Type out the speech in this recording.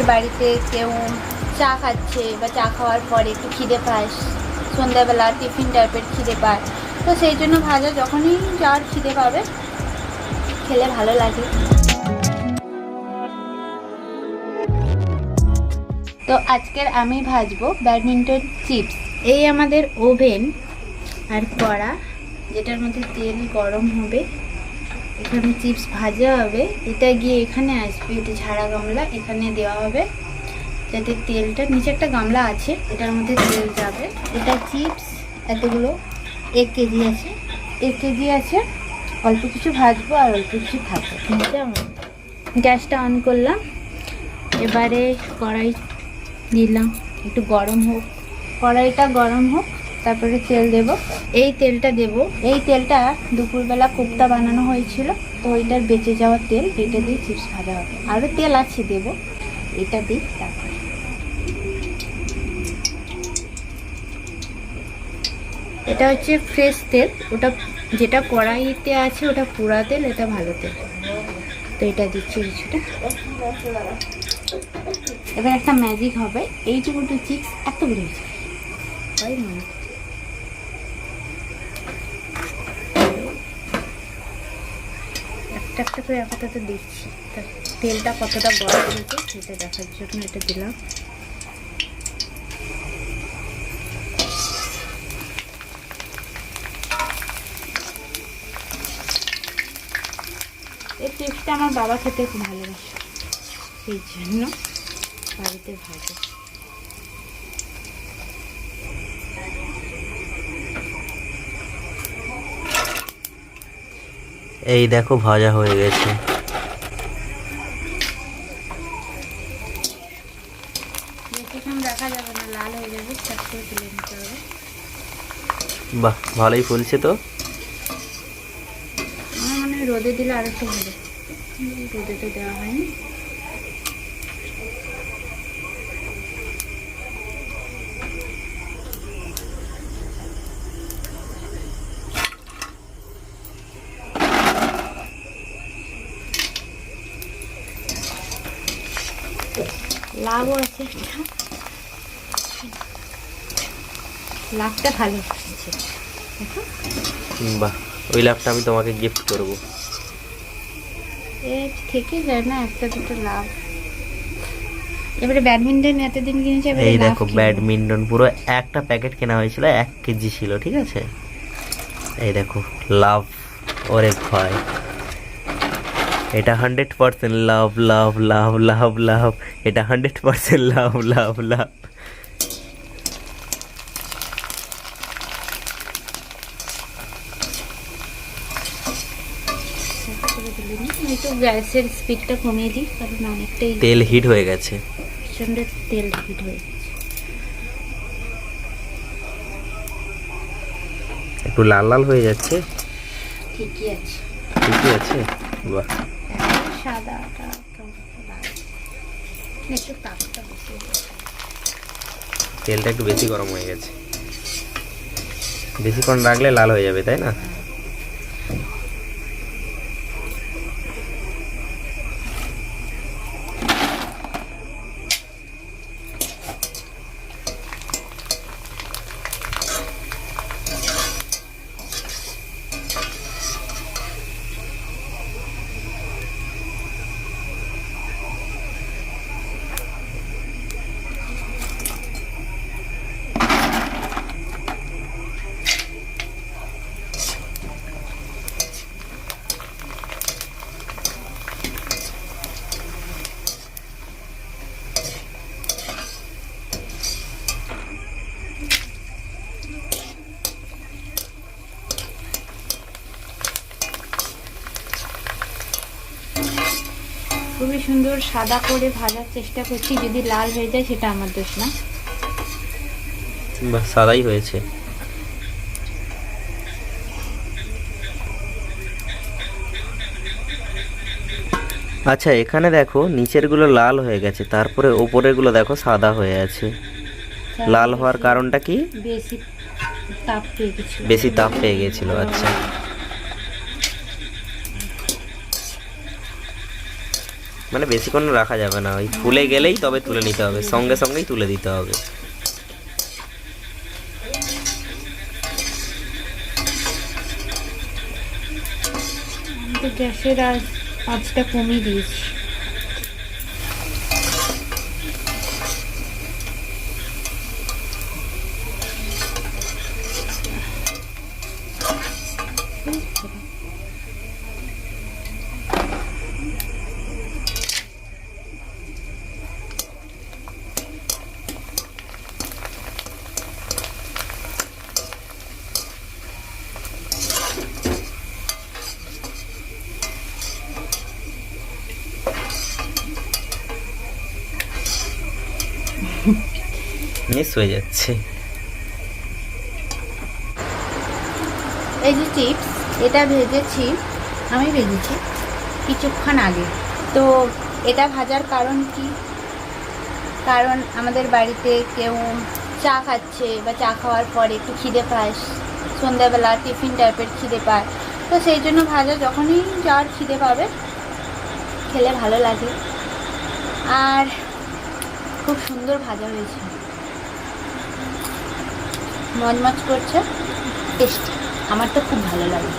বাড়িতে কেউ চা খাচ্ছে বা চা খাওয়ার পরে একটু খিদে পায়, সন্ধ্যাবেলা টিফিন টাইপের খিদে পায়, তো সেই জন্য ভাজা যখনই যার খিদে পাবে খেলে ভালো লাগে। তো আজকের আমি ভাজবো ব্যাডমিন্টন চিপস। এই আমাদের ওভেন আর কড়া, যেটার মধ্যে তেল গরম হবে, এখানে চিপস ভাজা হবে, এটা গিয়ে এখানে আসবে, এটা ঝাড়া গামলা, এখানে দেওয়া হবে যাতে তেলটা, নিচে একটা গামলা আছে এটার মধ্যে তেল যাবে। এটা চিপস এতগুলো 1 কেজি আছে, 1 কেজি আছে, অল্প কিছু ভাজবো আর অল্প কিছু থাকবে। গ্যাসটা অন করলাম, এবারে কড়াই দিলাম, একটু গরম হোক, কড়াইটা গরম হোক, তারপরে তেল দেব। এই তেলটা দেব, এই তেলটা দুপুরবেলা কোপ্তা বানানো হয়েছিল, তো ওইটার বেঁচে যাওয়া তেল, এটা দিয়ে চিপস ভাজা হবে। আরও তেল আছে দেব, এটা দিই। তারপরে এটা হচ্ছে ফ্রেশ তেল, ওটা যেটা কড়াইতে আছে ওটা পোড়া তেল, এটা ভালো তেল। তো এটা দিচ্ছি কিছুটা। এবার একটা ম্যাজিক হবে, এইটুকু চিপস এতগুলো হয় মনে, একটা একটা করে আপাতত দিচ্ছি। তেলটা কতটা গরম হয়েছে সেটা দেখার জন্য এটা দিলাম। এই চিপসটা আমার বাবা খেতে খুব ভালোবাসে, সেই জন্য বাড়িতে ভাজে। এই দেখো ভাজা হয়ে গেছে। বেশিক্ষণ রাখা যাবে না, লাল হয়ে যাবে, চাপ করে তুলে নিতে হবে। বাহ, ভালোই ফুলছে তো। আমার মনে হয় রোদে দিলে আর একটু ভালো, রোদে তো দেওয়া হয়নি। লাভও আছে, লাভটা ভালো হচ্ছে দেখো। বাহ, ওই লাভটা আমি তোমাকে গিফট করব। এর থেকে যায় না, একটা দুটো লাভ। এবারে ব্যাডমিন্টন এতদিন কিনেছি, এবারে এই লাভ দেখো কিনবো। ব্যাডমিন্টন পুরো একটা প্যাকেট কেনা হয়েছিল, 1 কেজি ছিল, ঠিক আছে। এই দেখো লাভ, ওরে ভাই, এটা 100% লাভ লাভ লাভ লাভ লাভ, এটা 100% লাভ লাভ লাভ। একটু গ্যাসের স্পিডটা কমিয়ে দিই, কারণ অনেকটাই তেল হিট হয়ে গেছে, প্রচণ্ড তেল হিট হয়ে গেছে। একটু লাল লাল হয়ে যাচ্ছে, ঠিকই আছে, ঠিকই আছে। বাহ, সাদাটা একটু তাপটা বেশি, তেলটা একটু বেশি গরম হয়ে গেছে, বেশিক্ষণ রাখলে লাল হয়ে যাবে, তাই না? খুবই সুন্দর সাদা করে ভাজার চেষ্টা করছি, যদি লাল হয়ে যায় সেটা আমার দোষ না। বাহ, সাদাই হয়েছে। আচ্ছা, এখানে দেখো নিচেরগুলো লাল হয়ে গেছে, তারপরে ওপরেরগুলো দেখো সাদা হয়ে আছে। লাল হওয়ার কারণটা কি? বেশি তাপ পেয়ে গেছিল, বেশি তাপ পেয়ে গেছিল। আচ্ছা, মানে বেশিক্ষণ রাখা যাবে না, ওই ফুলে গেলেই তবে তুলে নিতে হবে, সঙ্গে সঙ্গেই তুলে দিতে হবে। আমি তো গ্যাসের আঁচটা কমিয়ে দিয়েছি। মিস হয়ে যাচ্ছে। এই যে চিপস, এটা ভেজেছি, আমি ভেজেছি কিছুক্ষণ আগে। তো এটা ভাজার কারণ কি? কারণ আমাদের বাড়িতে কেউ চা খাচ্ছে বা চা খাওয়ার পরে একটু খিদে পায়, সন্ধ্যাবেলা টিফিন টাইপের খিদে পায়, তো সেই জন্য ভাজা যখনই যার খিদে পাবে খেলে ভালো লাগে। আর খুব সুন্দর ভাজা হয়েছে, মচমচ করছে, টেস্টি, আমার তো খুব ভালো লাগে।